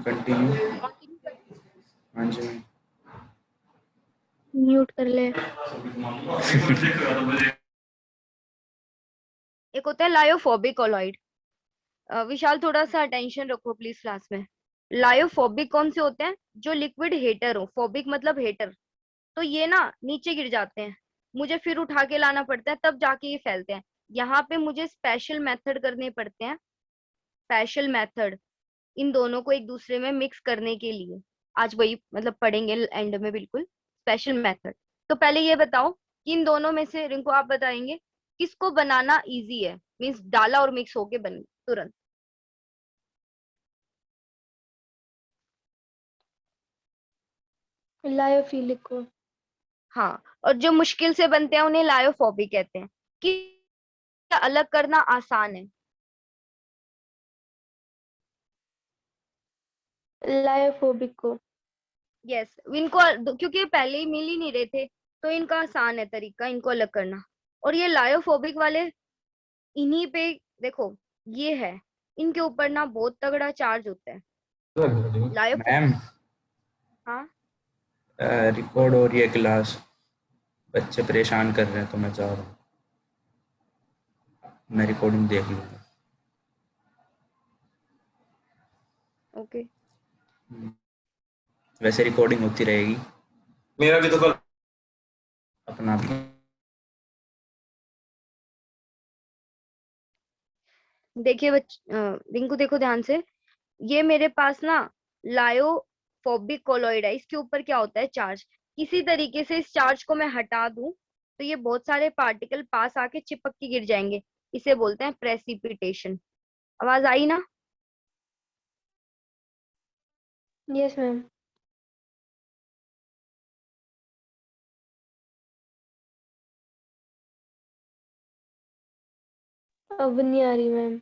Continue. हाँ जी। Mute कर ले। एक होता है लायोफोबिक कोलॉइड। विशाल थोड़ा सा अटेंशन रखो प्लीज क्लास में। लायोफोबिक कौन से होते हैं? जो लिक्विड हेटर हो। फोबिक मतलब हेटर। तो ये ना नीचे गिर जाते हैं, मुझे फिर उठा के लाना पड़ता है, तब जाके ये फैलते हैं। यहाँ पे मुझे स्पेशल मेथड करने पड़ते हैं, स्पेशल मेथड, इन दोनों को एक दूसरे में मिक्स करने के लिए। आज वही मतलब पढ़ेंगे एंड में, बिल्कुल स्पेशल मेथड। तो पहले ये बताओ कि इन दोनों में से रिंकू आप बताएंगे किसको बनाना इजी है, मीन्स डाला और मिक्स होके बन तुरंत। लायोफिलिक को। हाँ, और जो मुश्किल से बनते हैं उन्हें लायोफोबिक कहते हैं। कि अलग करना आसान है। लायोफोबिक को। यस, इनको क्योंकि ये पहले ही मिल ही नहीं रहे थे, तो इनका आसान है तरीका इनको अलग करना। और ये लायोफोबिक वाले, इन्हीं पे देखो, ये है, इनके ऊपर ना बहुत तगड़ा चार्ज होता है लायोफोबिक। मैम, हाँ, रिकॉर्ड हो रही है क्लास, बच्चे परेशान कर रहे हैं तो मैं जा रहा हूँ, मैं रिकॉर्डिंग देख लूँगा। ओके। वैसे रिकॉर्डिंग होती रहेगी। मेरा भी तो कल अपना भी। देखिए रिंकू देखो ध्यान से, ये मेरे पास ना लायोफोबिक कोलॉइड है। इसके ऊपर क्या होता है? चार्ज। किसी तरीके से इस चार्ज को मैं हटा दूं तो ये बहुत सारे पार्टिकल पास आके चिपक के गिर जाएंगे। इसे बोलते हैं प्रेसिपिटेशन। आवाज आई ना? Yes ma'am. अब नहीं आ रही मैम।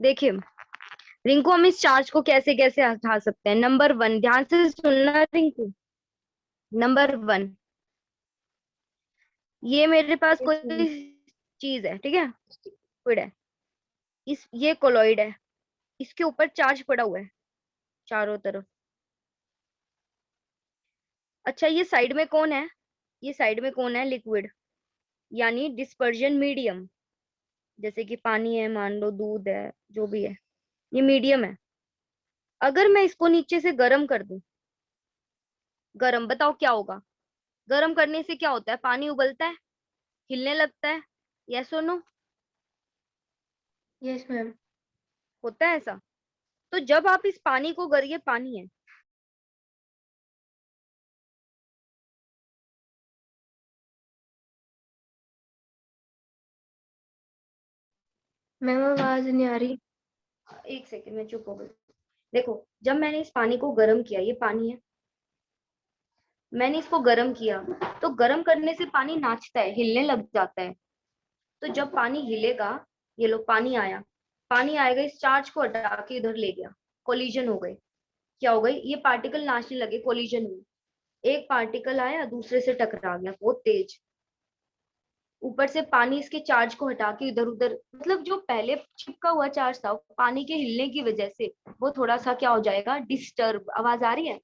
देखिए रिंकू, हम इस चार्ज को कैसे कैसे हटा सकते हैं। नंबर वन, ध्यान से सुनना रिंकू। नंबर वन, ये मेरे पास यस कोई मैम। चीज है, ठीक है, लिक्विड है, ये कोलॉइड है, इसके ऊपर चार्ज पड़ा हुआ है चारों तरफ। अच्छा, ये साइड में कौन है? ये साइड में कौन है? लिक्विड, यानी डिस्पर्जन मीडियम। जैसे कि पानी है, मान लो दूध है, जो भी है, ये मीडियम है। अगर मैं इसको नीचे से गर्म कर दूं, गर्म, बताओ क्या होगा? गर्म करने से क्या होता है? पानी उबलता है, हिलने लगता है। यस और नो? Yes ma'am. होता है ऐसा। तो जब आप इस पानी को ये पानी है, मैम आवाज नहीं आ रही। एक सेकंड में चुप हो गई। देखो, जब मैंने इस पानी को गर्म किया, ये पानी है, मैंने इसको गर्म किया, तो गर्म करने से पानी नाचता है, हिलने लग जाता है। तो जब पानी हिलेगा, ये लो पानी आया, पानी आएगा, इस चार्ज को हटा के इधर ले गया, कोलिजन हो गई। क्या हो गई? ये पार्टिकल नाचने लगे, कोलिजन हुई। एक पार्टिकल आया, दूसरे से टकरा गया बहुत तेज। ऊपर से पानी इसके चार्ज को हटा के इधर उधर, मतलब जो पहले चिपका हुआ चार्ज था, पानी के हिलने की वजह से वो थोड़ा सा क्या हो जाएगा? डिस्टर्ब। आवाज आ रही है?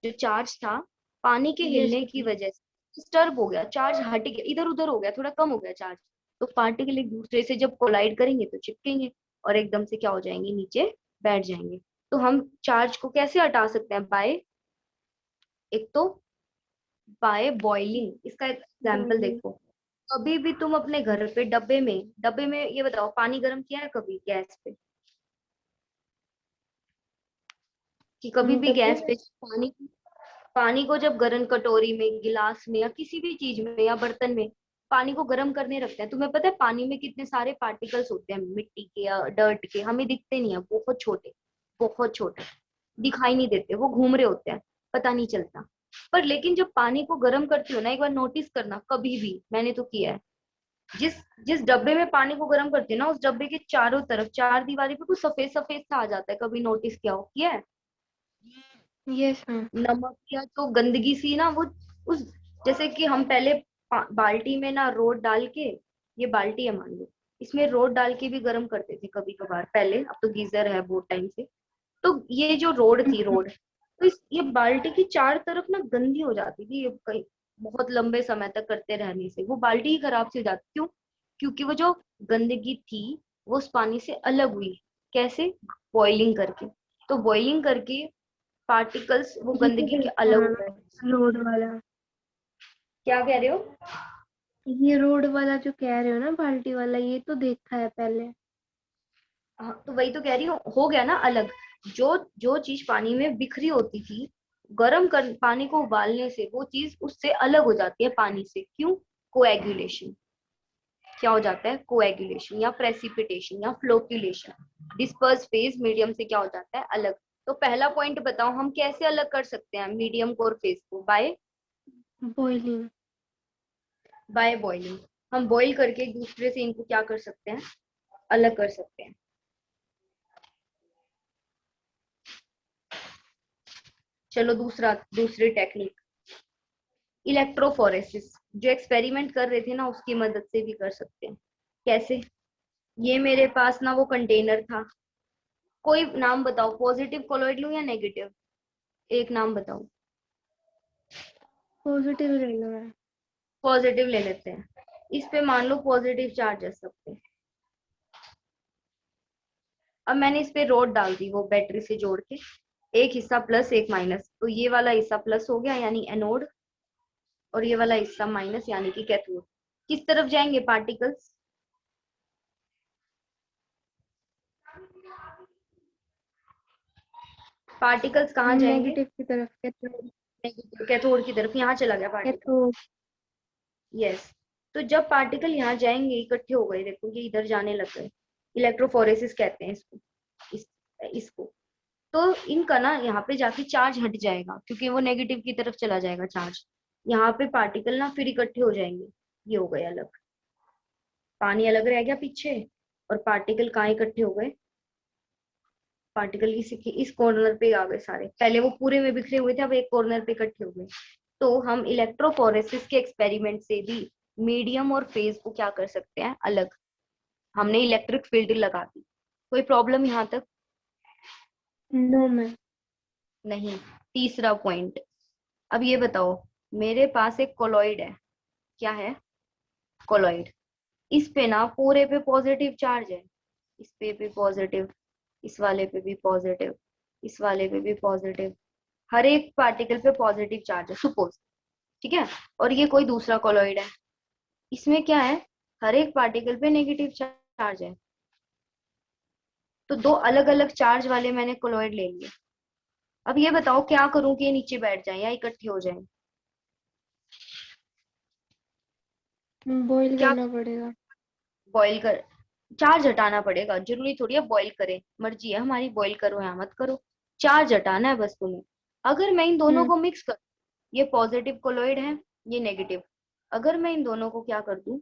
जो चार्ज था, पानी के यस हिलने की वजह से डिस्टर्ब हो गया, चार्ज हट गया, इधर उधर हो गया, थोड़ा कम हो गया चार्ज। तो पार्टिकल एक दूसरे से जब कोलाइड करेंगे तो चिपकेंगे और एकदम से क्या हो जाएंगे, नीचे बैठ जाएंगे। तो हम चार्ज को कैसे हटा सकते हैं? बाय, एक तो बाय बॉइलिंग। इसका एग्जाम्पल बॉइलिंग। देखो, कभी भी तुम अपने घर पे डब्बे में ये बताओ, पानी गर्म किया है कभी गैस पे? कि कभी भी डब्बे गैस में। पे पानी पानी को जब गर्म कटोरी में, गिलास में, या किसी भी चीज में या बर्तन में पानी को गर्म करने रखते हैं, तुम्हें पता है पानी में कितने सारे पार्टिकल्स होते हैं, मिट्टी के या डर्ट के, हमें दिखते नहीं है, बहुत छोटे, बहुत छोटे, दिखाई नहीं देते, वो घूम रहे होते हैं, पता नहीं चलता। पर लेकिन जब पानी को गर्म करती हो ना, एक बार नोटिस करना, कभी भी, मैंने तो किया है, जिस जिस डब्बे में पानी को गर्म करती है ना, उस डब्बे के चारों तरफ, चार दीवारी पे कुछ सफेद सफेद सा आ जाता है, कभी नोटिस किया है? Yes ma'am. नमक या जो गंदगी सी ना, वो उस, जैसे कि हम पहले बाल्टी में ना रोड डाल के, ये बाल्टी है मान लो, इसमें रोड डाल के भी गर्म करते थे कभी कभार पहले, अब तो गीजर है बहुत टाइम से। तो ये जो रोड थी, रोड, तो ये बाल्टी की चार तरफ ना गंदी हो जाती थी, ये कहीं बहुत लंबे समय तक करते रहने से वो बाल्टी ही खराब सी हो जाती। क्यों? क्योंकि वो जो गंदगी थी वो उस पानी से अलग हुई। कैसे? बॉइलिंग करके। तो बॉइलिंग करके पार्टिकल्स, वो ये तो गंदगी के देखा अलग है हो गए। मैम, रोड वाला। क्या कह रहे हो? ये रोड वाला जो कह रहे हो ना, बाल्टी वाला, ये तो देखा है पहले। हाँ, तो वही तो कह रही हूँ, हो गया ना अलग। जो जो चीज पानी में बिखरी होती थी, गर्म कर पानी को उबालने से वो चीज उससे अलग हो जाती है पानी से। क्यों? कोएगुलेशन। क्या हो जाता है? कोएगुलेशन या प्रेसिपिटेशन या फ्लोक्यूलेशन। डिस्पर्स फेज मीडियम से क्या हो जाता है? अलग। तो पहला पॉइंट बताओ, हम कैसे अलग कर सकते हैं मीडियम को और फेज को? By boiling. By boiling. हम बॉईल करके एक दूसरे से इनको क्या कर सकते हैं? अलग कर सकते हैं। चलो दूसरी टेक्निक, इलेक्ट्रोफोरेसिस। जो एक्सपेरिमेंट कर रहे थे ना, उसकी मदद से भी कर सकते हैं। कैसे? ये मेरे पास ना वो कंटेनर था, कोई नाम बताओ, पॉजिटिव कोलॉइड लूं या नेगेटिव? एक नाम बताओ। पॉजिटिव ले लो मैम। पॉजिटिव ले लेते हैं। इस पे मान लो पॉजिटिव चार्ज है सब पे। अब मैंने इस पे रोड डाल दी वो बैटरी से जोड़ के, एक हिस्सा प्लस एक माइनस, तो ये वाला हिस्सा प्लस हो गया यानी एनोड, और ये वाला हिस्सा माइनस यानी कि कैथोड। किस तरफ जाएंगे पार्टिकल्स? पार्टिकल्स कहाँ जाएंगे? नेगेटिव की तरफ। कैथोड। नेगेटिव, कैथोड की तरफ। यहाँ चला गया पार्टिकल। कैथोड। यस। तो जब पार्टिकल यहाँ जाएंगे, इकट्ठे हो गए, देखो ये इधर जाने लग गए, इलेक्ट्रोफोरेसिस कहते हैं इसको, इस इसको। तो इनका ना यहाँ पे जाके चार्ज हट जाएगा, क्योंकि वो नेगेटिव की तरफ चला जाएगा चार्ज। यहाँ पे पार्टिकल ना फिर इकट्ठे हो जाएंगे, ये हो गए अलग। पानी अलग रह गया पीछे, और पार्टिकल कहाँ इकट्ठे हो गए? पार्टिकल इस कॉर्नर पे आ गए सारे, पहले वो पूरे में बिखरे हुए थे, अब एक कॉर्नर पे इकट्ठे हो गए। तो हम इलेक्ट्रोफोरेसिस के एक्सपेरिमेंट से भी मीडियम और फेज को क्या कर सकते हैं? अलग। हमने इलेक्ट्रिक फील्ड लगा दी। कोई प्रॉब्लम यहाँ तक? No ma'am. नहीं। तीसरा पॉइंट, अब ये बताओ, मेरे पास एक कोलॉइड है। क्या है? कोलॉइड। इस पे ना पूरे पे पॉजिटिव चार्ज है, इस पे भी पॉजिटिव, इस वाले पे भी पॉजिटिव, इस वाले पे भी पॉजिटिव, हर एक पार्टिकल पे पॉजिटिव चार्ज है सपोज। ठीक है? और ये कोई दूसरा कोलॉइड है, इसमें क्या है? हर एक पार्टिकल पे नेगेटिव चार्ज है। तो दो अलग अलग चार्ज वाले मैंने कोलॉइड ले लिए। अब ये बताओ क्या करूं कि ये नीचे बैठ जाए या इकट्ठे हो जाए? बॉईल क्या? करना पड़ेगा। बॉईल कर, चार्ज हटाना पड़ेगा, जरूरी थोड़ी है बॉईल करें, मर्जी है हमारी, बॉईल करो या मत करो, चार्ज हटाना है बस तुम्हें। अगर मैं इन दोनों हम्म। को मिक्स कर, ये पॉजिटिव कोलॉइड है, ये नेगेटिव, अगर मैं इन दोनों को क्या कर दूं,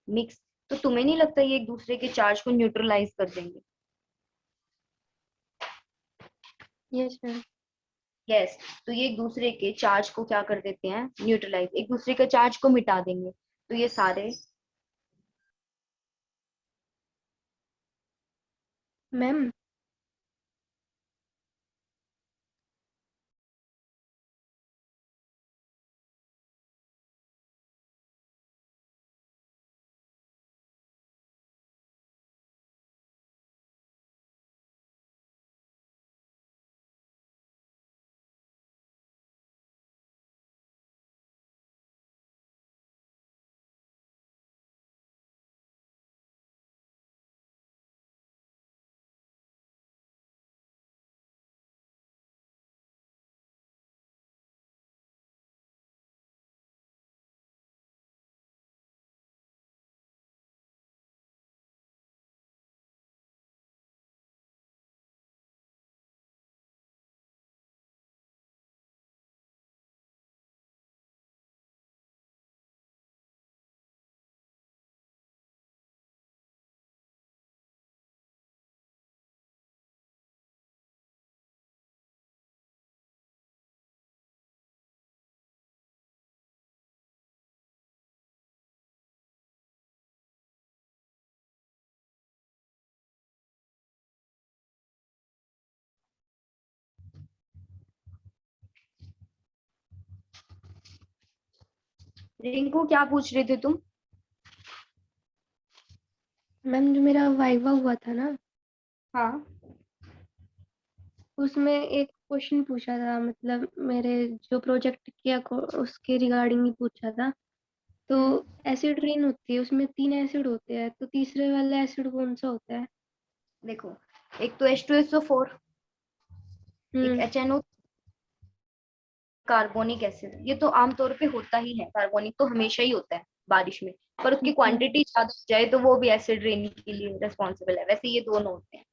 मिक्स, तो तुम्हें नहीं लगता ये एक दूसरे के चार्ज को न्यूट्रलाइज कर देंगे? Yes ma'am. यस। तो ये एक दूसरे के चार्ज को क्या कर देते हैं? न्यूट्रलाइज, एक दूसरे के चार्ज को मिटा देंगे। तो ये सारे, मैम रिंकू क्या पूछ रहे थे तुम? मैम जो मेरा वाइवा हुआ था ना, हाँ उसमें एक क्वेश्चन पूछा था, मतलब मेरे जो प्रोजेक्ट किया उसके रिगार्डिंग ही पूछा था। तो एसिड रेन होती है, उसमें 3 एसिड होते हैं, तो तीसरे वाला एसिड कौन सा होता है? देखो, एक तो H2SO4, एक हम्म। HNO, carbonic acid. ये तो आमतौर पे होता ही है, कार्बोनिक तो हमेशा ही होता है बारिश में, पर उसकी ठीक है। क्वांटिटी ज्यादा हो जाए तो वो भी एसिड रेन के लिए रिस्पॉन्सिबल है। वैसे ये दोनों होते हैं।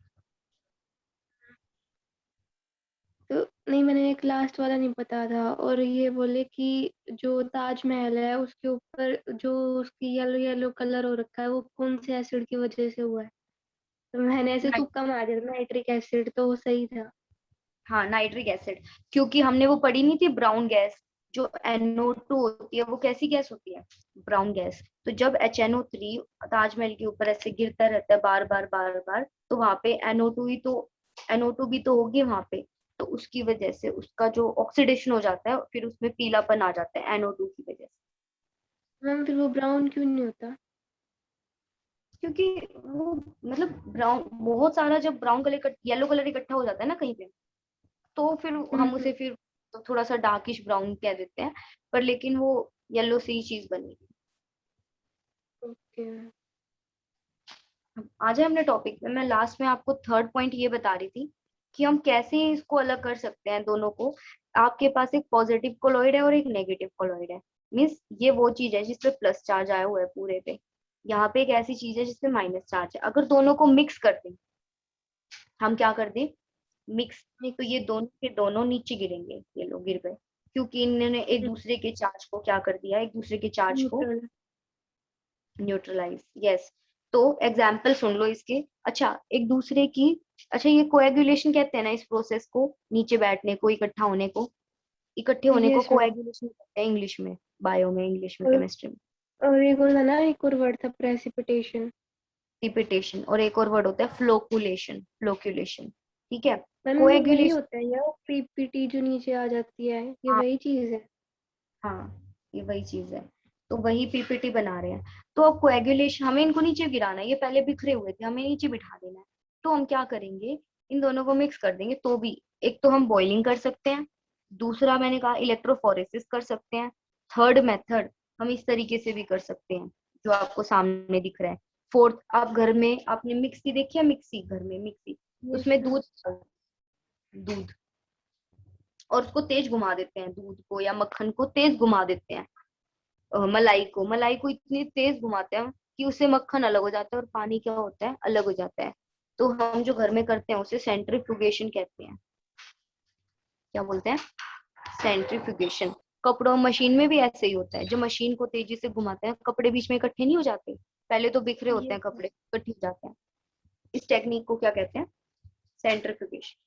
तो नहीं, मैंने एक लास्ट वाला नहीं पता था। और ये बोले कि जो ताजमहल है उसके ऊपर जो उसकी येलो येलो कलर हो रखा है, वो कौन से एसिड की वजह से हुआ है? तो मैंने ऐसे नाइ- तुक्का मार दिया था, नाइट्रिक एसिड, तो वो सही था। हाँ, नाइट्रिक एसिड। क्योंकि हमने वो पढ़ी नहीं थी, ब्राउन गैस जो NO2 होती है, वो कैसी गैस होती है? Brown gas. तो जब HNO3 ताजमहल के ऊपर ऐसे गिरता रहता है बार बार बार बार, तो वहां पे NO2 भी तो होगी वहां पे। तो उसकी वजह से उसका जो ऑक्सीडेशन हो जाता है, फिर उसमें पीलापन आ जाता है NO2 की वजह से। मैम फिर वो ब्राउन क्यों नहीं होता? क्योंकि वो मतलब ब्राउन, बहुत सारा जब ब्राउन कलर येलो कलर इकट्ठा हो जाता है ना कहीं पे, तो फिर हम हम्म। उसे फिर तो थोड़ा सा डार्किश ब्राउन कह देते हैं। पर लेकिन वो येलो से ही चीज बनी। ओके। आ जाए हमने टॉपिक पे। मैं लास्ट में आपको थर्ड पॉइंट ये बता रही थी कि हम कैसे इसको अलग कर सकते हैं दोनों को। आपके पास एक पॉजिटिव कोलॉइड है और एक नेगेटिव कोलॉइड है। मीन्स ये वो चीज है जिसपे प्लस चार्ज आया हुआ है पूरे पे, यहाँ पे एक ऐसी चीज है जिसपे माइनस चार्ज है। अगर दोनों को मिक्स कर दें, हम क्या कर दें, मिक्स, तो ये दोनों के दोनों नीचे गिरेंगे, ये लोग गिर गए, क्योंकि इन्होंने एक दूसरे के चार्ज को क्या कर दिया, एक दूसरे के चार्ज को न्यूट्रल। न्यूट्रलाइज। यस। तो एग्जाम्पल सुन लो इसके। अच्छा, एक दूसरे की, अच्छा ये कोएगुलेशन कहते हैं ना इस प्रोसेस को, नीचे बैठने को, इकट्ठा होने को, इकट्ठे होने को यस मैम। कोएगुलेशन कहते हैं इंग्लिश में, बायो में, इंग्लिश में, और केमिस्ट्री में एक और था ना, एक और वर्ड था, प्रेसिपिटेशन। प्रिसिपिटेशन। और एक और वर्ड होता है फ्लोकुलेशन, फ्लोकुलेशन। ठीक है। मैम ये वही कोएगुलेशन, होता है या पीपीटी जो नीचे आ जाती है, ये हाँ वही चीज है? हाँ, ये वही चीज है। तो वही पीपीटी बना रहे हैं। तो अब कोएगुलेशन, हमें इनको नीचे गिराना है, ये पहले बिखरे हुए थे, हमें नीचे बिठा देना है। तो हम क्या करेंगे, इन दोनों को मिक्स कर देंगे। तो भी एक तो हम बॉइलिंग कर सकते हैं, दूसरा मैंने कहा इलेक्ट्रोफोरेसिस कर सकते हैं, थर्ड मेथड हम इस तरीके से भी कर सकते हैं जो आपको सामने दिख रहा है। फोर्थ, आप घर में आपने मिक्सी देखी है, मिक्सी घर में मिक्सी, यस उसमें मैम। दूध, और उसको तेज घुमा देते हैं, दूध को या मक्खन को तेज घुमा देते हैं। मलाई को इतनी तेज घुमाते हैं कि उससे मक्खन अलग हो जाता है और पानी क्या होता है, अलग हो जाता है। तो हम जो घर में करते हैं उसे सेंट्रीफ्यूगेशन कहते हैं। क्या बोलते हैं? सेंट्रीफ्यूगेशन। कपड़ों मशीन में भी ऐसे ही होता है, जो मशीन को तेजी से घुमाते हैं कपड़े बीच में इकट्ठे नहीं हो जाते, पहले तो बिखरे होते यस हैं कपड़े, इकट्ठे हो जाते हैं। इस टेक्निक को क्या कहते हैं? सेंट्रीफ्यूगेशन।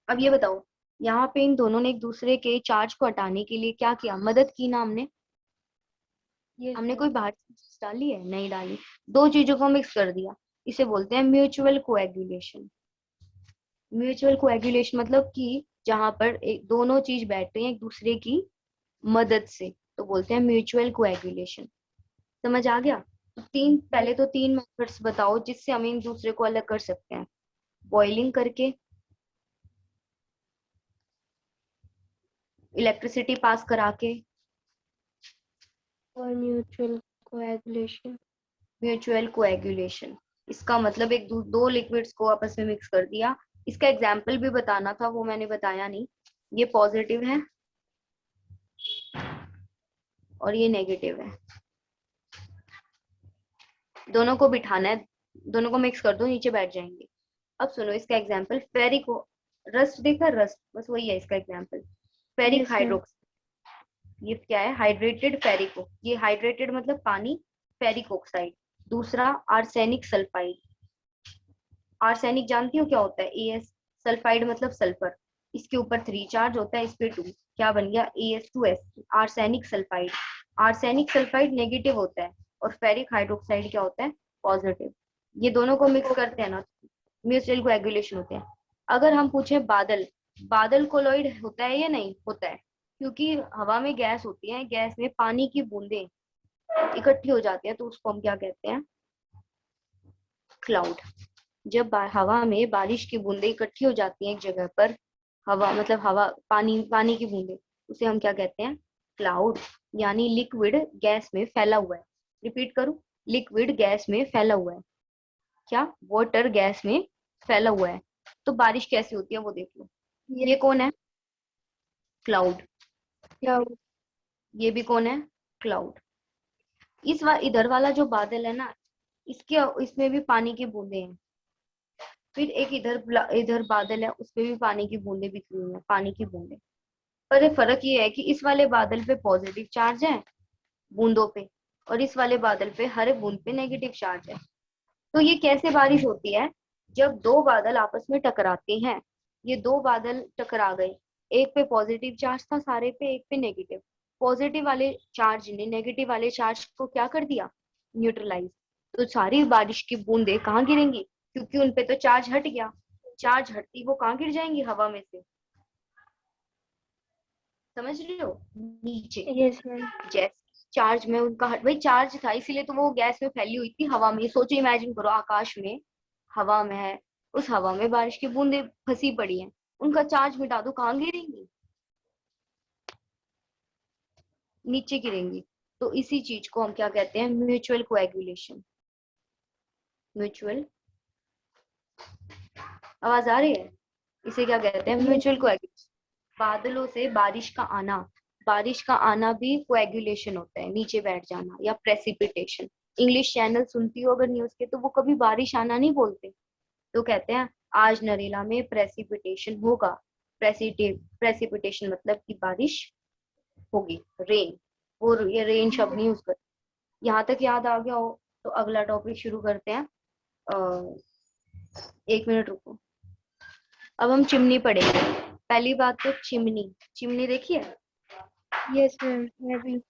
अब ये बताओ, यहाँ पे इन दोनों ने एक दूसरे के चार्ज को हटाने के लिए क्या किया, मदद की ना हमने? यस हमने मैम। कोई बाहर की चीज डाली है? नहीं डाली। दो चीजों को मिक्स कर दिया, इसे बोलते हैं म्यूचुअल कोएगुलेशन। म्यूचुअल कोएगुलेशन मतलब कि जहां पर एक दोनों चीज बैठ रही हैं एक दूसरे की मदद से, तो बोलते हैं म्यूचुअल कोएगुलेशन। समझ आ गया? तो तीन, यस। पहले तो तीन मेथड्स बताओ जिससे हम एक दूसरे को अलग कर सकते हैं। बॉइलिंग करके, इलेक्ट्रिसिटी पास करा के, और म्यूचुअल कोएगुलेशन। Mutual coagulation. इसका मतलब एक दो लिक्विड्स को आपस में मिक्स कर दिया। इसका एग्जाम्पल भी बताना था, वो मैंने बताया नहीं। ये पॉजिटिव है और ये नेगेटिव है, दोनों को बिठाना है, दोनों को मिक्स कर दो, नीचे बैठ जाएंगे। अब सुनो इसका एग्जाम्पल, फेरिक रस्ट देखा, रस्ट, बस वही है इसका एग्जाम्पल। Ferric yes ma'am. हाइड्रोक्स, ये क्या है, हाइड्रेटेड फेरिको, ये हाइड्रेटेड मतलब पानी, फेरिक ऑक्साइड। दूसरा आर्सेनिक सल्फाइड। आर्सेनिक जानती हो क्या होता है? AS। सल्फाइड मतलब सल्फर, इसके ऊपर 3 चार्ज होता है, इस पे 2, क्या बन गया, AS2S, arsenic sulphide. Arsenic sulphide negative होता है और फेरिक हाइड्रोक्साइड क्या होता है, पॉजिटिव। ये दोनों को मिक्स करते हैं ना, म्यूचुअल कोएगुलेशन होते हैं। अगर हम पूछे बादल, बादल कोलॉइड होता है या नहीं होता है? क्योंकि हवा में गैस होती है, गैस में पानी की बूंदें इकट्ठी हो जाती है, तो उसको हम क्या कहते हैं? क्लाउड। जब हवा में बारिश की बूंदें इकट्ठी हो जाती हैं एक जगह पर, हवा मतलब हवा, पानी, पानी की बूंदें, उसे हम क्या कहते हैं? क्लाउड। यानी लिक्विड गैस में फैला हुआ है। रिपीट करूं, लिक्विड गैस में फैला हुआ है। क्या? वाटर गैस में फैला हुआ है। तो बारिश कैसी होती है वो देख लो। ये कौन है? क्लाउड। क्लाउड। ये भी कौन है? क्लाउड। इधर वाला जो बादल है ना, इसके इसमें भी पानी की बूंदें हैं। फिर एक इधर इधर बादल है, उसपे भी पानी की बूंदें बिखरी हुई हैं, पानी की बूंदें। पर ये फर्क ये है कि इस वाले बादल पे पॉजिटिव चार्ज है बूंदों पे, और इस वाले बादल पे, हर बूंद पे नेगेटिव चार्ज है। तो ये कैसे बारिश होती है? जब दो बादल आपस में टकराते हैं। ये दो बादल टकरा गए, एक पे पॉजिटिव चार्ज था सारे पे, एक पे नेगेटिव। पॉजिटिव वाले चार्ज ने नेगेटिव वाले चार्ज को क्या कर दिया? न्यूट्रलाइज। तो सारी बारिश की बूंदें कहाँ गिरेंगी? क्योंकि उनपे तो चार्ज हट गया। चार्ज हटती वो कहाँ गिर जाएंगी? हवा में से। समझ रहे हो? नीचे। Yes ma'am. जैसे चार्ज में उनका भाई चार्ज था, इसीलिए तो वो गैस में फैली हुई थी हवा में। सोचो, इमेजिन करो, आकाश में हवा में है, उस हवा में बारिश की बूंदें फंसी पड़ी हैं, उनका चार्ज मिटा दो, कहाँ गिरेंगी? नीचे गिरेंगी। तो इसी चीज को हम क्या कहते हैं? Mutual coagulation. म्यूचुअल, आवाज आ रही है? इसे क्या कहते हैं? Yes mutual ma'am. कोएगुलेशन। बादलों से बारिश का आना, बारिश का आना भी कोएगुलेशन होता है, नीचे बैठ जाना, या प्रेसिपिटेशन। इंग्लिश चैनल सुनती हो अगर न्यूज के, तो वो कभी बारिश आना नहीं बोलते, तो कहते हैं आज नरेला में प्रेसिपिटेशन होगा। प्रेसिपिटेशन मतलब कि बारिश होगी, रेन। और ये रेन शब्द नहीं यूज करते। यहाँ तक याद आ गया हो तो अगला टॉपिक शुरू करते हैं। 1 मिनट रुको। अब हम चिमनी पढ़ेंगे। पहली बात तो चिमनी, चिमनी देखिए यस मैम, मैं भी।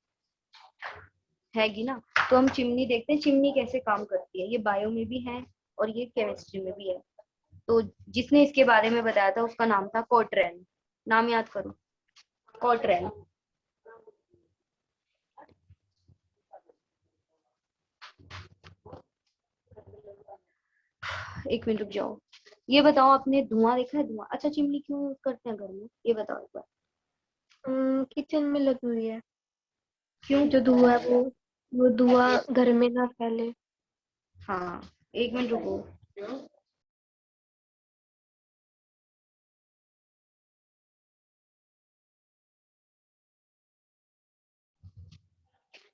हैगी ना। तो हम चिमनी देखते हैं, चिमनी कैसे काम करती है। ये बायो में भी है और ये केमिस्ट्री में भी है। तो जिसने इसके बारे में बताया था उसका नाम था कॉटरेल। नाम याद करो, कॉटरेल। 1 मिनट रुक जाओ। ये बताओ, आपने धुआं देखा है? धुआं, अच्छा चिमनी क्यों यूज करते हैं घर में, ये बताओ एक बार। किचन में लगी हुई है। क्यों? जो धुआं है वो धुआं घर में ना फैले। हाँ, 1 मिनट रुको।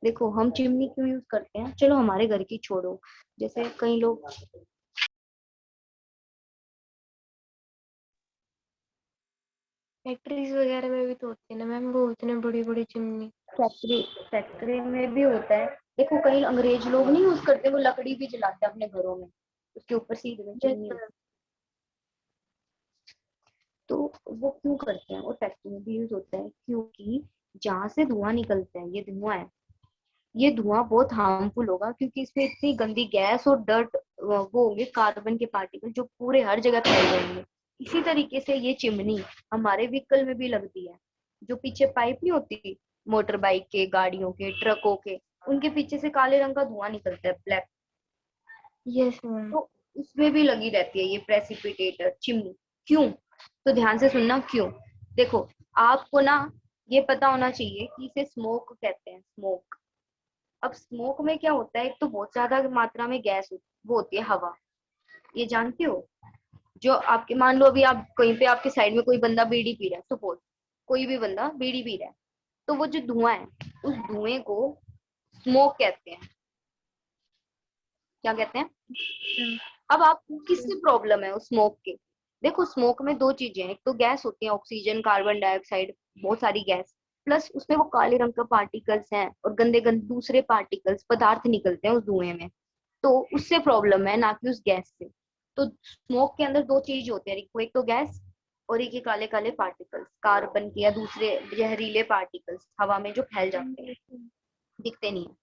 देखो, हम चिमनी क्यों यूज करते हैं, चलो हमारे घर की छोड़ो। जैसे कई लोग फैक्ट्रीज वगैरह में भी तो होती है ना मैम, वो इतने बड़ी बड़ी चिमनी। फैक्ट्री, फैक्ट्री में भी होता है। देखो, कई अंग्रेज लोग नहीं यूज करते, वो लकड़ी भी जलाते हैं अपने घरों में, उसके ऊपर सीधे में यस चिमनी। मैम। तो वो क्यों करते हैं? और फैक्ट्री में भी यूज होता है क्योंकि जहाँ से धुआं निकलता है, ये धुआं है, ये धुआं बहुत हार्मफुल होगा, क्योंकि इसमें इतनी गंदी गैस और डर्ट, वो होंगे कार्बन के पार्टिकल, जो पूरे हर जगह फैल जाएंगे। इसी तरीके से ये चिमनी हमारे व्हीकल में भी लगती है। जो पीछे पाइप नहीं होती मोटर बाइक के, गाड़ियों के, ट्रकों के, उनके पीछे से काले रंग का धुआं निकलता है, ब्लैक। Yes ma'am. तो उसमें भी लगी रहती है ये प्रेसिपिटेटर, चिमनी। क्यों? तो ध्यान से सुनना क्यों। देखो, आपको ना ये पता होना चाहिए कि इसे स्मोक कहते हैं, स्मोक। अब स्मोक में क्या होता है? एक तो बहुत ज्यादा मात्रा में गैस वो होती है, हवा। ये जानते हो? जो आपके, मान लो अभी आप कहीं पे, आपके साइड में कोई बंदा बीड़ी पी रहा है, सपोज कोई भी बंदा बीड़ी पी रहा है, तो वो जो धुआं है, उस धुएं को स्मोक कहते हैं। क्या कहते हैं? मैम। अब आपको किससे प्रॉब्लम है उस स्मोक के? देखो, स्मोक में दो चीजें हैं, एक तो गैस होती है, ऑक्सीजन, कार्बन डाइऑक्साइड, बहुत सारी गैस, प्लस उसमें वो काले रंग का पार्टिकल्स हैं, और गंदे गंदे दूसरे पार्टिकल्स, पदार्थ निकलते हैं उस धुएं में। तो उससे प्रॉब्लम है, ना कि उस गैस से। तो स्मोक के अंदर दो चीज होते हैं, एक तो गैस, और एक ये काले काले पार्टिकल्स, कार्बन के या दूसरे जहरीले पार्टिकल्स हवा में जो फैल जाते हैं, दिखते नहीं है।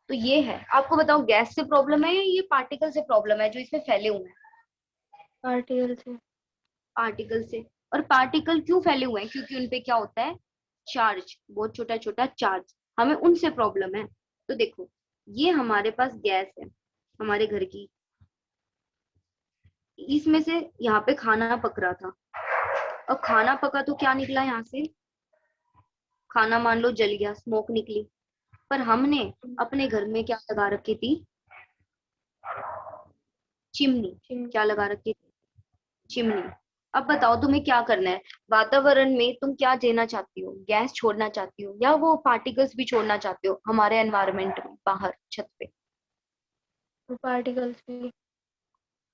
तो ये है। आपको बताओ, गैस से प्रॉब्लम है या ये पार्टिकल से प्रॉब्लम है जो इसमें फैले हुए हैं? पार्टिकल से। पार्टिकल से। और पार्टिकल क्यों फैले हुए हैं? क्योंकि उनपे क्या होता है? चार्ज, बहुत छोटा छोटा चार्ज, हमें उनसे प्रॉब्लम है। तो देखो ये हमारे पास गैस है हमारे घर की, इसमें से यहाँ पे खाना पक रहा था, अब खाना पका तो क्या निकला यहाँ से, खाना मान लो जल गया, स्मोक निकली। पर हमने अपने घर में क्या लगा रखी थी, चिमनी। क्या लगा रखी थी, चिमनी। अब बताओ तुम्हें क्या करना है, वातावरण में तुम क्या देना चाहती हो, गैस छोड़ना चाहती हो या वो पार्टिकल्स भी छोड़ना चाहते हो हमारे एनवायरनमेंट में, बाहर छत पे। पार्टिकल्स भी।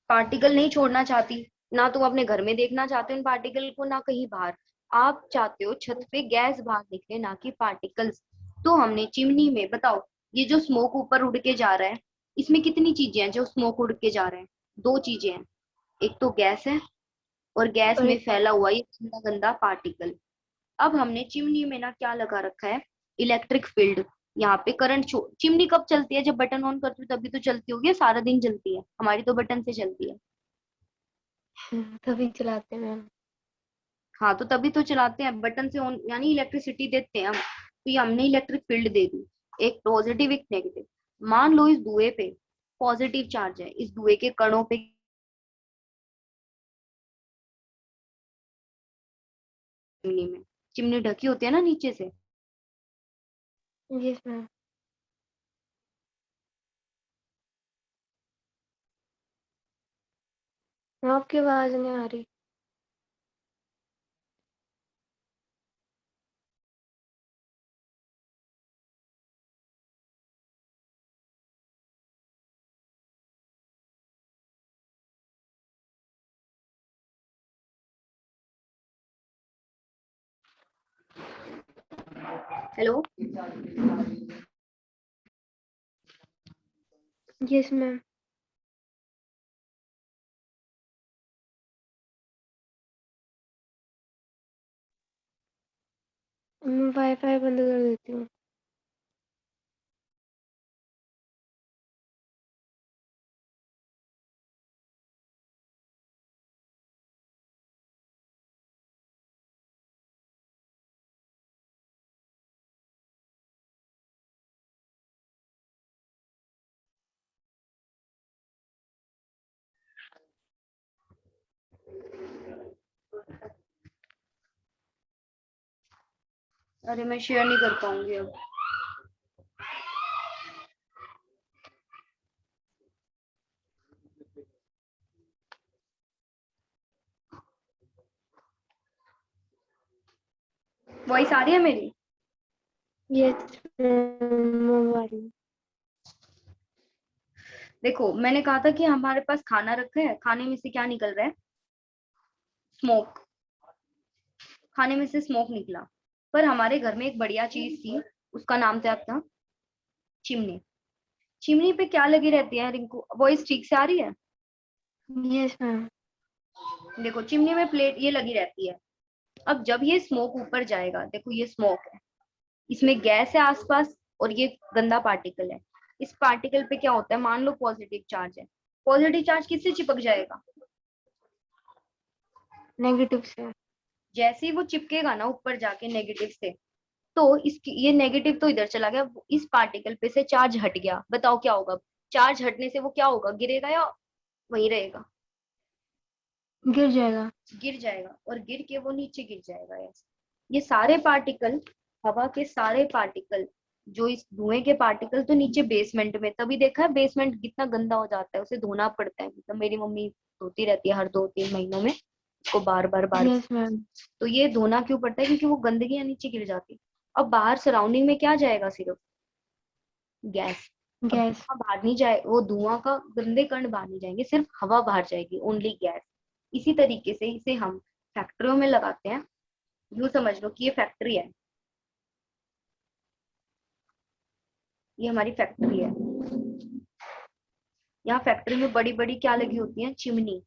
पार्टिकल नहीं छोड़ना चाहती, ना तुम अपने घर में देखना चाहते हो इन पार्टिकल को, ना कहीं बाहर। आप चाहते हो छत पे गैस बाहर निकले, ना कि पार्टिकल्स। तो हमने चिमनी में, बताओ ये जो स्मोक ऊपर उड़ के जा रहा है, इसमें कितनी चीजें हैं जो स्मोक उड़ के जा रहे हैं, दो चीजें हैं, एक तो गैस है और गैस और में फैला हुआ ये गंदा गंदा पार्टिकल। अब हमने चिमनी में ना क्या लगा रखा है, इलेक्ट्रिक फील्ड। यहाँ पे करंट, चिमनी कब चलती है, जब बटन ऑन करती हूँ तभी तो चलती होगी, सारा दिन चलती है हमारी तो बटन से चलती है। तभी चलाते हैं मैम। हाँ तो तभी तो चलाते हैं, बटन से ऑन, यानी इलेक्ट्रिसिटी देते हैं हम। तो ये हमने इलेक्ट्रिक फील्ड दे दी, एक पॉजिटिव एक नेगेटिव। मान लो इस धुएं पे पॉजिटिव चार्ज है, इस धुएं के कणों पे चिमनी में, चिमनी ढकी होती है ना नीचे से। Yes ma'am. आपकी आवाज नहीं आ रही। हेलो। Yes ma'am. मैं वाईफाई बंद कर देती हूँ। अरे मैं शेयर नहीं कर पाऊंगी अब। वॉइस आ रही है मेरी। Yes ma'am. देखो मैंने कहा था कि हमारे पास खाना रखा है, खाने में से क्या निकल रहा है, स्मोक। खाने में से स्मोक निकला, पर हमारे घर में एक बढ़िया चीज थी, उसका नाम था चिमनी। चिमनी पे क्या लगी रहती है रिंकू, वॉइस ठीक से आ रही है। Yes ma'am. देखो चिमनी में प्लेट ये लगी रहती है। अब जब ये स्मोक ऊपर जाएगा, देखो ये स्मोक है, इसमें गैस है आसपास और ये गंदा पार्टिकल है। इस पार्टिकल पे क्या होता है, मान लो पॉजिटिव चार्ज है, पॉजिटिव चार्ज किससे चिपक जाएगा, नेगेटिव से। जैसे ही वो चिपकेगा ना ऊपर जाके नेगेटिव से, तो इसकी ये नेगेटिव तो इधर चला गया, इस पार्टिकल पे से चार्ज हट गया, बताओ क्या होगा, चार्ज हटने से वो क्या होगा, गिरेगा या वहीं रहेगा, गिर जाएगा। गिर जाएगा, और गिर के वो नीचे गिर जाएगा ऐसे। ये सारे पार्टिकल, हवा के सारे पार्टिकल, जो इस धुएं के पार्टिकल तो नीचे बेसमेंट में, तभी देखा है बेसमेंट कितना गंदा हो जाता है, उसे धोना पड़ता है, मतलब मेरी मम्मी धोती रहती है हर 2-3 महीनों में उसको, बार बार बार। Yes ma'am. तो ये धोना क्यों पड़ता है, क्योंकि वो गंदगी नीचे गिर जाती है। अब बाहर सराउंडिंग में क्या जाएगा, सिर्फ गैस। अब गैस। धुआं बाहर नहीं जाए, वो धुआं का गंदे कण बाहर नहीं जाएंगे, सिर्फ हवा बाहर जाएगी, ओनली गैस। इसी तरीके से इसे हम फैक्ट्रियों में लगाते हैं, यूं समझ लो कि ये फैक्ट्री है, ये हमारी फैक्ट्री है। यहाँ फैक्ट्री में बड़ी बड़ी क्या लगी होती है, चिमनी।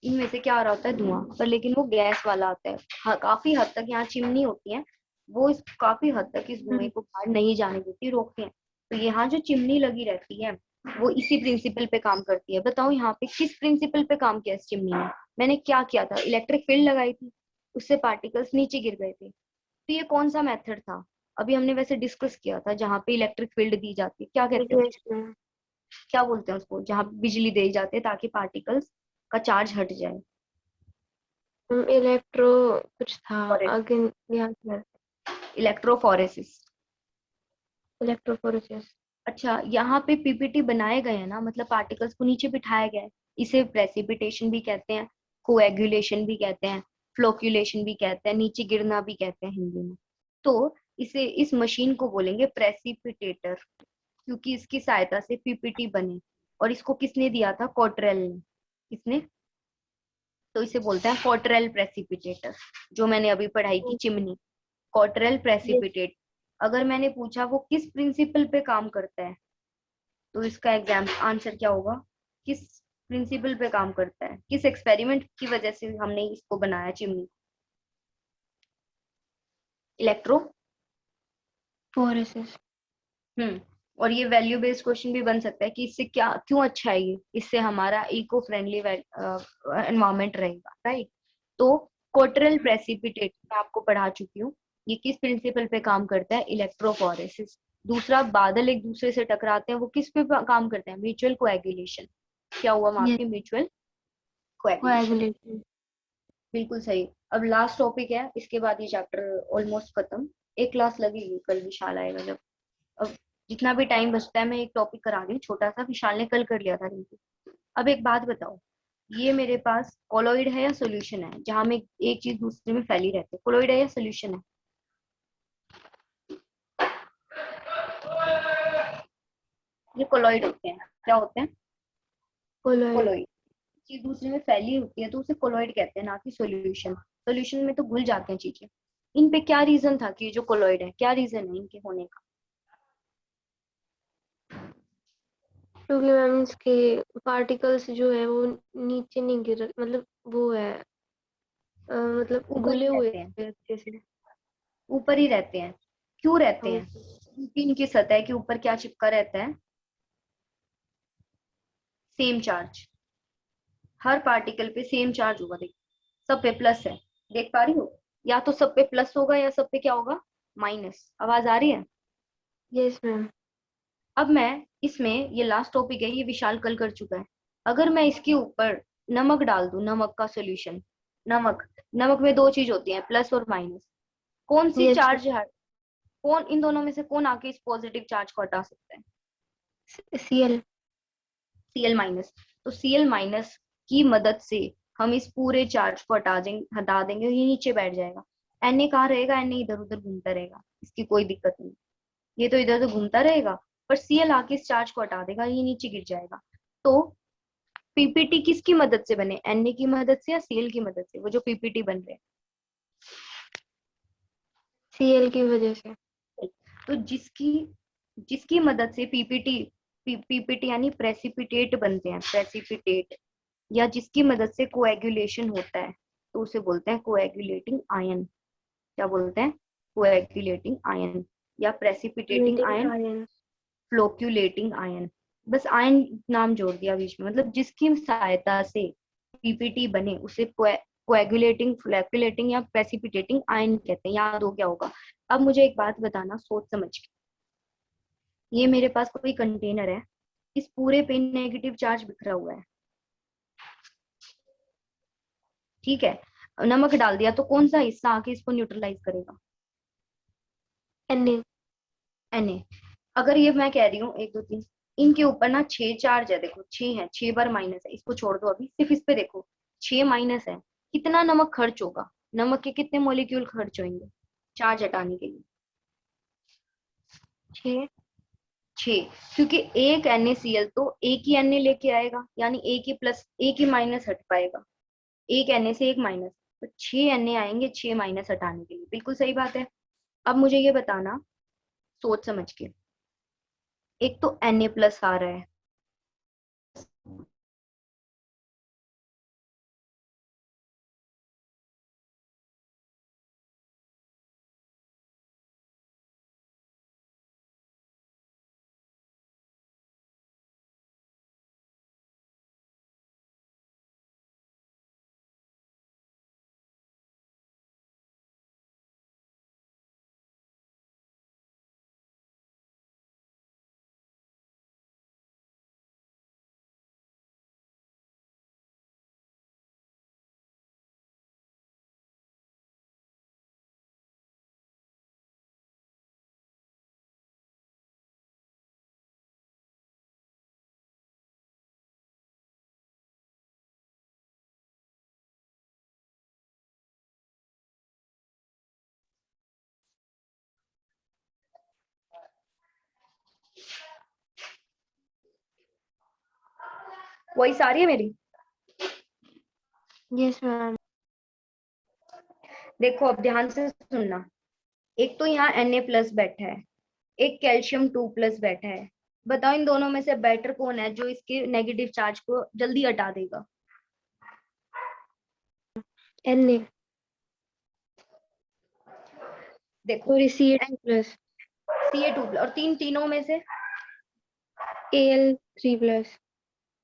इनमें से क्या आ रहा होता है, धुआं, पर लेकिन वो गैस वाला आता है। हाँ, काफी हद तक यहाँ चिमनी होती है, वो इस काफी हद तक इस धुएं को बाहर नहीं जाने देती, रोकते हैं। तो यहाँ जो चिमनी लगी रहती है वो इसी प्रिंसिपल पे काम करती है। बताओ यहाँ पे किस प्रिंसिपल पे काम किया इस चिमनी ने, मैंने क्या किया था, इलेक्ट्रिक फील्ड लगाई थी, उससे पार्टिकल्स नीचे गिर गए थे। तो ये कौन सा मेथड था? अभी हमने वैसे डिस्कस किया था, जहाँ पे इलेक्ट्रिक फील्ड दी जाती है, क्या कहते हैं यस उसको? मैम। क्या बोलते हैं उसको, जहाँ पे बिजली दी जाती है ताकि पार्टिकल्स का चार्ज हट जाए? इलेक्ट्रो कुछ था, और अगेन याद कर। इलेक्ट्रोफोरेसिस। इलेक्ट्रोफोरेसिस। अच्छा, यहाँ पे पीपीटी बनाए गए हैं ना, मतलब पार्टिकल्स को नीचे बिठाया गया है। इसे प्रेसिपिटेशन भी कहते हैं, कोएगुलेशन भी कहते हैं, फ्लोक्यूलेशन भी कहते हैं, नीचे गिरना भी कहते हैं हिंदी में। तो इसे, इस मशीन को बोलेंगे प्रेसिपिटेटर, क्योंकि इसकी सहायता से पीपीटी बने। और इसको किसने दिया था? कॉटरेल ने। किसने? तो इसे बोलते हैं कॉटरेल प्रेसिपिटेटर, जो मैंने अभी पढ़ाई की चिमनी, कॉटरेल यस। प्रेसिपिटेट। अगर मैंने पूछा वो किस प्रिंसिपल पे काम करता है, तो इसका एग्जाम आंसर क्या होगा? किस प्रिंसिपल पे काम करता है, किस एक्सपेरिमेंट की वजह से हमने इसको बनाया चिमनी? इलेक्ट्रो। फोरेसिस। और ये वैल्यू बेस्ड क्वेश्चन भी बन सकता है कि इससे क्या, क्यों अच्छा है ये, इससे हमारा इको फ्रेंडली एनवायरमेंट रहेगा, राइट? तो कोटरल प्रेसिपिटेट मैं आपको पढ़ा चुकी हूँ। ये किस प्रिंसिपल पे काम करता है? इलेक्ट्रोफोरेसिस। दूसरा, बादल एक दूसरे से टकराते हैं, वो किस पे काम करते हैं? Mutual coagulation. क्या हुआ वहां यस। पे? Mutual coagulation. कोएगुलेशन। बिल्कुल सही। अब लास्ट टॉपिक है, इसके बाद ये चैप्टर ऑलमोस्ट खत्म। एक क्लास लगेगी, कल विशाल आएगा जब। अब जितना भी टाइम बचता है मैं एक टॉपिक करा रही हूँ छोटा सा, विशाल ने कल कर लिया था रिंकू। अब एक बात बताओ, ये मेरे पास कोलॉइड है या सॉल्यूशन है, जहां में एक चीज दूसरे में फैली रहती है? कोलॉइड है या सॉल्यूशन है? ये कोलॉइड होते हैं। क्या होते हैं? कोलॉइड। कोलॉइड। चीज दूसरे में फैली होती है तो उसे कोलॉइड कहते हैं, ना कि सॉल्यूशन। सॉल्यूशन में तो घुल जाते हैं चीजें। इन पे क्या रीजन था कि ये जो कोलॉइड है, क्या रीजन है इनके होने का? क्योंकि मैम इसके पार्टिकल्स जो है वो नीचे नहीं गिर, मतलब वो है, मतलब ऊपर ही घुले हुए रहते हैं। हैं अच्छे से। ऊपर ही रहते हैं। क्यों रहते हाँ। हैं? क्योंकि इनकी सतह के ऊपर क्या चिपका रहता है? Same charge. हर पार्टिकल पे सेम चार्ज होगा, देख। सब पे प्लस है, देख पा रही हो? या तो सब पे प्लस होगा या सब पे क्या होगा? माइनस। आवाज आ रही है? Yes ma'am. अब मैं इसमें, ये लास्ट टॉपिक है, ये विशाल कल कर चुका है। अगर मैं इसके ऊपर नमक डाल दूं, नमक का सोल्यूशन, नमक, नमक में दो चीज होती है, प्लस और माइनस। कौन सी यस। चार्ज है? कौन इन दोनों में से कौन आके इस पॉजिटिव चार्ज को हटा सकता है? सीएल। CL minus. तो सीएल माइनस की मदद से हम इस पूरे चार्ज को हटा देंगे, ये नीचे बैठ जाएगा। Na कहाँ रहेगा? Na इधर उधर घूमता रहेगा, इसकी कोई दिक्कत नहीं। ये तो इधर उधर घूमता रहेगा, पर सीएल आके इस चार्ज को हटा देगा, ये नीचे गिर जाएगा। तो पीपीटी किसकी मदद से बने? Na की मदद से या सीएल की मदद से, वो जो पीपीटी बन रहे सीएल की वजह से। हैं? तो जिसकी जिसकी मदद से पीपीटी यानी प्रेसिपिटेट बनते हैं, प्रेसिपिटेट, या जिसकी मदद से कोएगुलेशन होता है, तो उसे बोलते हैं कोएगुलेटिंग आयन। क्या बोलते हैं? कोएगुलेटिंग आयन, या precipitating meeting ion, ion. Flocculating ion. बस आयन नाम जोड़ दिया बीच में, मतलब जिसकी सहायता से पीपीटी बने उसे कोएगुलेटिंग, फ्लोक्यूलेटिंग या प्रेसिपिटेटिंग आयन कहते हैं। याद हो क्या होगा? अब मुझे एक बात बताना सोच समझ के। ये मेरे पास कोई कंटेनर है, इस पूरे पे नेगेटिव चार्ज बिखरा हुआ है, ठीक है? नमक डाल दिया तो कौन सा हिस्सा आके इसको न्यूट्रलाइज करेगा? Na। Na। अगर ये मैं कह रही हूँ एक दो तीन, इनके ऊपर ना 6 चार्ज है, देखो 6 है, 6 बार माइनस है, इसको छोड़ दो अभी, सिर्फ इस पे देखो, 6 माइनस है। कितना नमक खर्च होगा? नमक के कितने मॉलिक्यूल खर्च होंगे चार्ज हटाने के लिए? 6। 6। क्योंकि एक NaCl तो एक ही Na लेके आएगा, यानी एक ही प्लस एक ही माइनस हट पाएगा। एक Na से एक माइनस, तो 6 Na आएंगे 6 माइनस हटाने के लिए। बिल्कुल सही बात है। अब मुझे ये बताना सोच समझ के, एक तो Na+ आ रहा है, वॉइस आ रही है मेरी? Yes ma'am. देखो अब ध्यान से सुनना, एक तो यहाँ Na+ बैठा है, एक कैल्शियम 2+ बैठा है। बताओ इन दोनों में से बेटर कौन है जो इसके नेगेटिव चार्ज को जल्दी हटा देगा? Na देखो और Ca2+, Ca2+, और तीनों में से Al3+।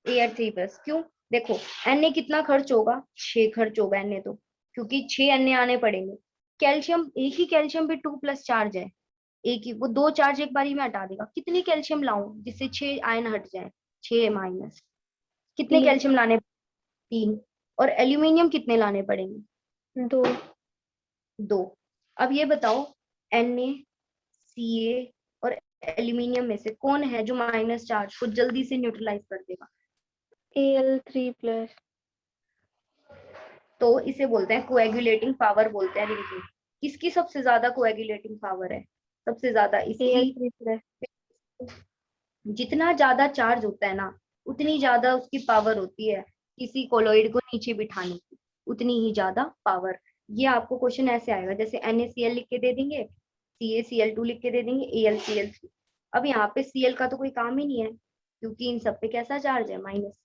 Ar3+। क्यों? देखो Na कितना खर्च होगा? 6 खर्च होगा Na तो, क्योंकि 6 Na आने पड़ेंगे। कैल्शियम, एक ही कैल्शियम पे 2+ चार्ज है, एक ही, वो 2 चार्ज एक बारी में हटा देगा। कितनी कैल्शियम लाऊं जिससे 6 आयन हट जाए? 6-। कितने 3, कैल्शियम लाने? 3। और एल्यूमिनियम कितने लाने पड़ेंगे? 2। 2। अब ये बताओ Na, Ca और एल्यूमिनियम में से कौन है जो माइनस चार्ज को जल्दी से न्यूट्रलाइज कर देगा? Al3+। तो इसे बोलते हैं कोएगुलेटिंग पावर, बोलते हैं रिंकी। किसकी सबसे ज्यादा कोएगुलेटिंग पावर है? सबसे ज्यादा इसकी। Al3+। जितना ज्यादा चार्ज होता है ना, उतनी ज्यादा उसकी पावर होती है किसी कोलॉइड को नीचे बिठाने की, उतनी ही ज्यादा पावर। ये आपको क्वेश्चन ऐसे आएगा, जैसे NaCl लिख के दे देंगे, CaCl2 लिख के दे देंगे, AlCl3। अब यहाँ पे Cl का तो कोई काम ही नहीं है, क्योंकि इन सब पे कैसा चार्ज है? माइनस।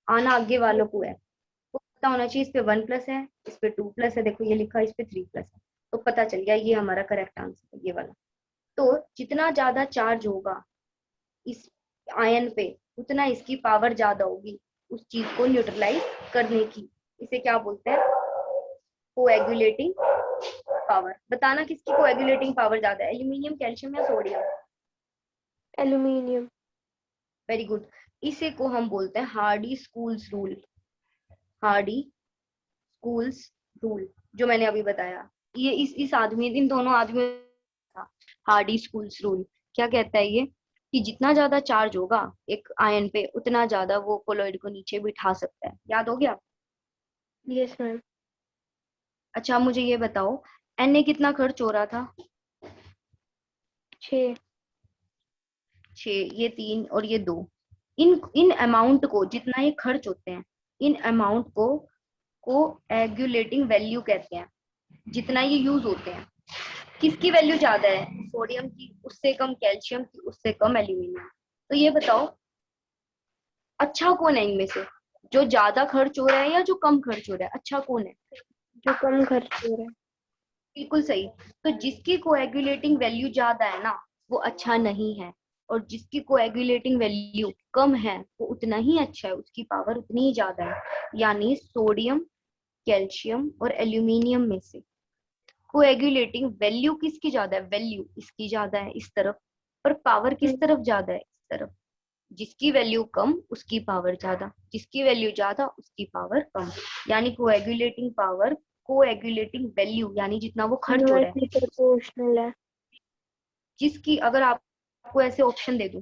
आना आगे वालों को है, तो पता होना चाहिए इस पे 1+ है, इस पे 2+ है, देखो ये लिखा है, इस पे 3+ है। तो पता चल गया ये हमारा करेक्ट आंसर है, ये वाला। तो जितना ज्यादा चार्ज होगा इस आयन पे, उतना इसकी पावर ज्यादा होगी उस चीज को न्यूट्रलाइज करने की। इसे क्या बोलते हैं? Coagulating power. बताना किसकी कोएगुलेटिंग पावर ज्यादा है, एल्यूमिनियम, कैल्शियम या सोडियम? एल्यूमिनियम। Very good. इसे को हम बोलते हैं Hardy schools rule. Hardy schools rule, जो मैंने अभी बताया, ये इस आदमी, इन दोनों आदमियों था। हार्डी स्कूल्स रूल क्या कहता है ये? कि जितना ज्यादा चार्ज होगा एक आयन पे, उतना ज्यादा वो कोलॉइड को नीचे बिठा सकता है। याद हो गया? Yes ma'am. अच्छा मुझे ये बताओ, Na कितना खर्च हो रहा था? 6। 6, ये 3 और ये 2। इन इन अमाउंट को, जितना ये खर्च होते हैं, इन अमाउंट को कोएगुलेटिंग वैल्यू कहते हैं, जितना ये यूज होते हैं। किसकी वैल्यू ज्यादा है? सोडियम की, उससे कम कैल्शियम की, उससे कम एल्यूमिनियम। तो ये बताओ अच्छा कौन है इनमें से, जो ज्यादा खर्च हो रहा है या जो कम खर्च हो रहा है? अच्छा कौन है? जो कम खर्च हो रहा है। बिल्कुल सही। तो जिसकी कोएगुलेटिंग वैल्यू ज्यादा है ना, वो अच्छा नहीं है, और जिसकी कोएगुलेटिंग वैल्यू कम है वो उतना ही अच्छा है, उसकी पावर उतनी ही ज्यादा है। यानी सोडियम, कैल्शियम और एल्यूमिनियम में से कोएगुलेटिंग वैल्यू किसकी ज्यादा है? वैल्यू इसकी ज्यादा है इस तरफ, पर पावर किस तरफ ज्यादा है? इस तरफ। जिसकी वैल्यू कम उसकी पावर ज्यादा, जिसकी वैल्यू ज्यादा उसकी पावर कम। यानी कोएगुलेटिंग पावर, कोएगुलेटिंग वैल्यू यानी जितना वो खर्च हो रहा इनवर्सली है, प्रोपोर्शनल है। जिसकी, अगर आपको ऐसे ऑप्शन दे दूं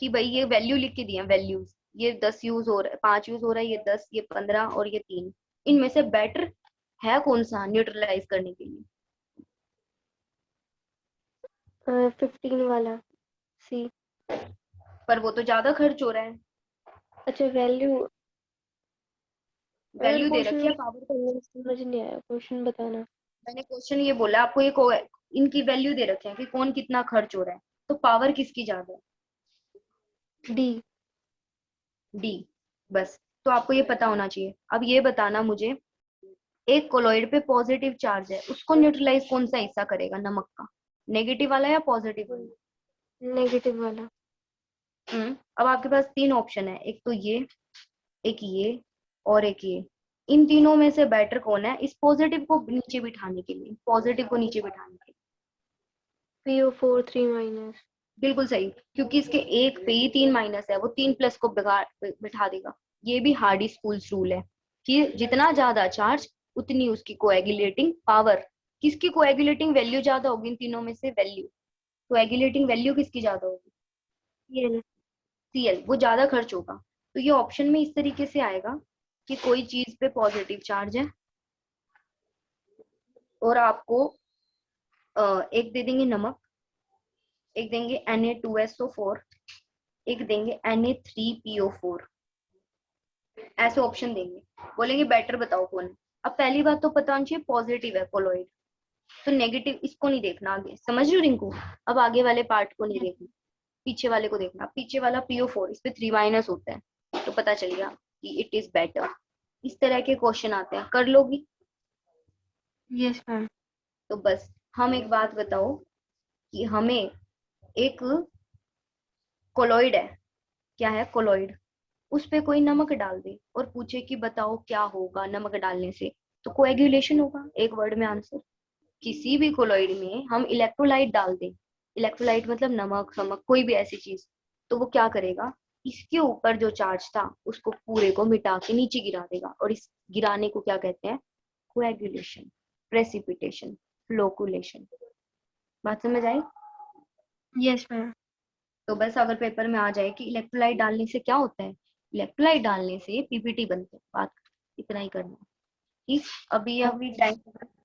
कि भाई ये वैल्यू लिख के दिए वैल्यूज, ये 10 यूज हो रहा है, 5 यूज हो रहा है, ये 10, ये 15 और ये 3, इनमें से बेटर है कौन सा न्यूट्रलाइज करने के लिए? 15 वाला, सी। पर वो तो ज्यादा खर्च हो रहा है। अच्छा वैल्यू। वैल्यू दे रखी है, क्वेश्चन पावर। समझ नहीं आया, क्वेश्चन बताना। मैंने क्वेश्चन ये बोला आपको, ये इनकी वैल्यू दे रखे हैं कि कौन कितना खर्च हो रहा है, तो पावर किसकी ज्यादा है? डी। डी। बस। तो आपको ये पता होना चाहिए। अब ये बताना मुझे, एक कोलॉइड पे पॉजिटिव चार्ज है, उसको न्यूट्रलाइज कौन सा हिस्सा करेगा नमक का? नेगेटिव वाला या पॉजिटिव वाला? नेगेटिव वाला। अब आपके पास 3 ऑप्शन है, एक तो ये, एक ये और एक ये। इन तीनों में से बेटर कौन है इस पॉजिटिव को नीचे बिठाने के लिए, पॉजिटिव को नीचे बिठाने के लिए? PO4 3-। बिल्कुल सही, क्योंकि इसके एक पे ही 3- है, वो 3+ को बिठा देगा। ये भी हार्डी स्कूल्स रूल है कि जितना ज्यादा चार्ज उतनी उसकी कोएगुलेटिंग पावर। किसकी कोएगुलेटिंग वैल्यू ज्यादा होगी इन तीनों में से? वैल्यू, कोएगुलेटिंग वैल्यू किसकी ज्यादा होगी? ये Cl, वो ज्यादा खर्च होगा। तो ये ऑप्शन में इस तरीके से आएगा कि कोई चीज पे पॉजिटिव चार्ज है और आपको एक दे देंगे नमक, एक देंगे Na2SO4, एक देंगे Na3PO4। ऐसे ऑप्शन देंगे, बोलेंगे बेटर बताओ कौन है। अब पहली बात तो पता होनी चाहिए पॉजिटिव है कोलॉइड, तो नेगेटिव इसको नहीं देखना आगे, समझ रही हो रिंकू? अब आगे वाले पार्ट को नहीं देखना, पीछे वाले को देखना। पीछे वाला PO4, इस पे 3 माइनस होता है, तो पता चल गया कि इट इज बेटर। इस तरह के क्वेश्चन आते हैं, कर लोगी? Yes ma'am. तो बस हम एक बात बताओ कि हमें एक कोलॉइड है, क्या है कोलॉइड, उस पे कोई नमक डाल दे और पूछे कि बताओ क्या होगा नमक डालने से, तो कोएगुलेशन होगा, एक वर्ड में आंसर। किसी भी कोलॉइड में हम इलेक्ट्रोलाइट डाल दें, इलेक्ट्रोलाइट मतलब नमक समक कोई भी ऐसी चीज, तो वो क्या करेगा, इसके ऊपर जो चार्ज था उसको पूरे को मिटा के नीचे गिरा देगा, और इस गिराने को क्या कहते हैं, कोएगुलेशन, प्रेसिपिटेशन, फ्लोकुलेशन। बात समझ आई? Yes ma'am. तो बस अगर पेपर में आ जाए कि इलेक्ट्रोलाइट डालने से क्या होता है, इलेक्ट्रोलाइट डालने से PPT बनते हैं, बात इतना ही करना। ठीक, अभी टाइम,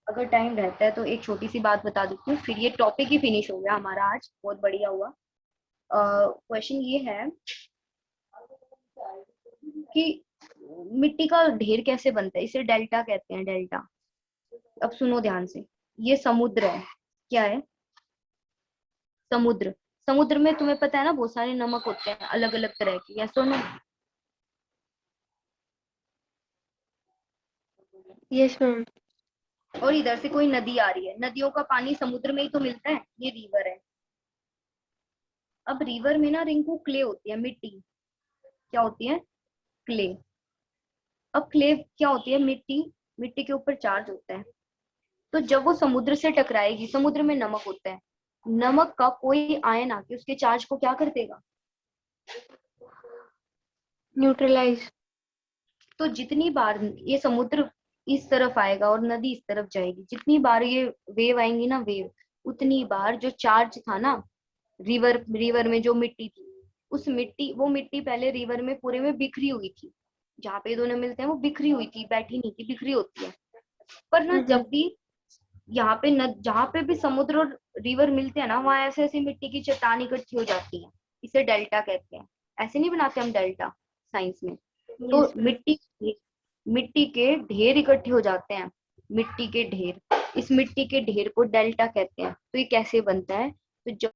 अगर टाइम रहता है तो एक छोटी सी बात बता देती हूँ, फिर ये टॉपिक ही फिनिश हो गया हमारा आज, बहुत बढ़िया हुआ। क्वेश्चन ये है कि मिट्टी का ढेर कैसे बनता है, इसे डेल्टा कहते हैं, डेल्टा। अब सुनो ध्यान से, ये समुद्र है, क्या है, समुद्र। समुद्र में तुम्हें पता है ना बहुत सारे नमक होते हैं अलग अलग तरह के, या सुनो? Yes ma'am. और इधर से कोई नदी आ रही है, नदियों का पानी समुद्र में ही तो मिलता है, ये रिवर है। अब रिवर में ना रिंकू क्ले होती है, मिट्टी, क्या होती है, क्ले। अब क्ले क्या होती है, मिट्टी, मिट्टी के ऊपर चार्ज होता है, तो जब वो समुद्र से टकराएगी, समुद्र में नमक होता है, नमक का कोई आयन आके उसके चार्ज को क्या कर देगा, न्यूट्रलाइज। तो जितनी बार ये समुद्र इस तरफ आएगा और नदी इस तरफ जाएगी, जितनी बार ये वेव आएंगी ना, वेव, उतनी बार जो चार्ज था ना रिवर में जो मिट्टी थी, उस मिट्टी, वो मिट्टी पहले रिवर में पूरे में बिखरी हुई थी, जहाँ पे ये दोनों मिलते हैं वो बिखरी हुई थी, बैठी नहीं थी, बिखरी होती है। पर ना जब भी यहाँ पे न, जहाँ पे भी समुद्र और रिवर मिलते हैं ना, वहां ऐसे ऐसे मिट्टी की चट्टान इकट्ठी हो जाती है, इसे डेल्टा कहते हैं। ऐसे नहीं बनाते हम डेल्टा साइंस में, तो यस मैम। मिट्टी के ढेर इकट्ठे हो जाते हैं, मिट्टी के ढेर, इस मिट्टी के ढेर को डेल्टा कहते हैं। तो ये कैसे बनता है, तो जब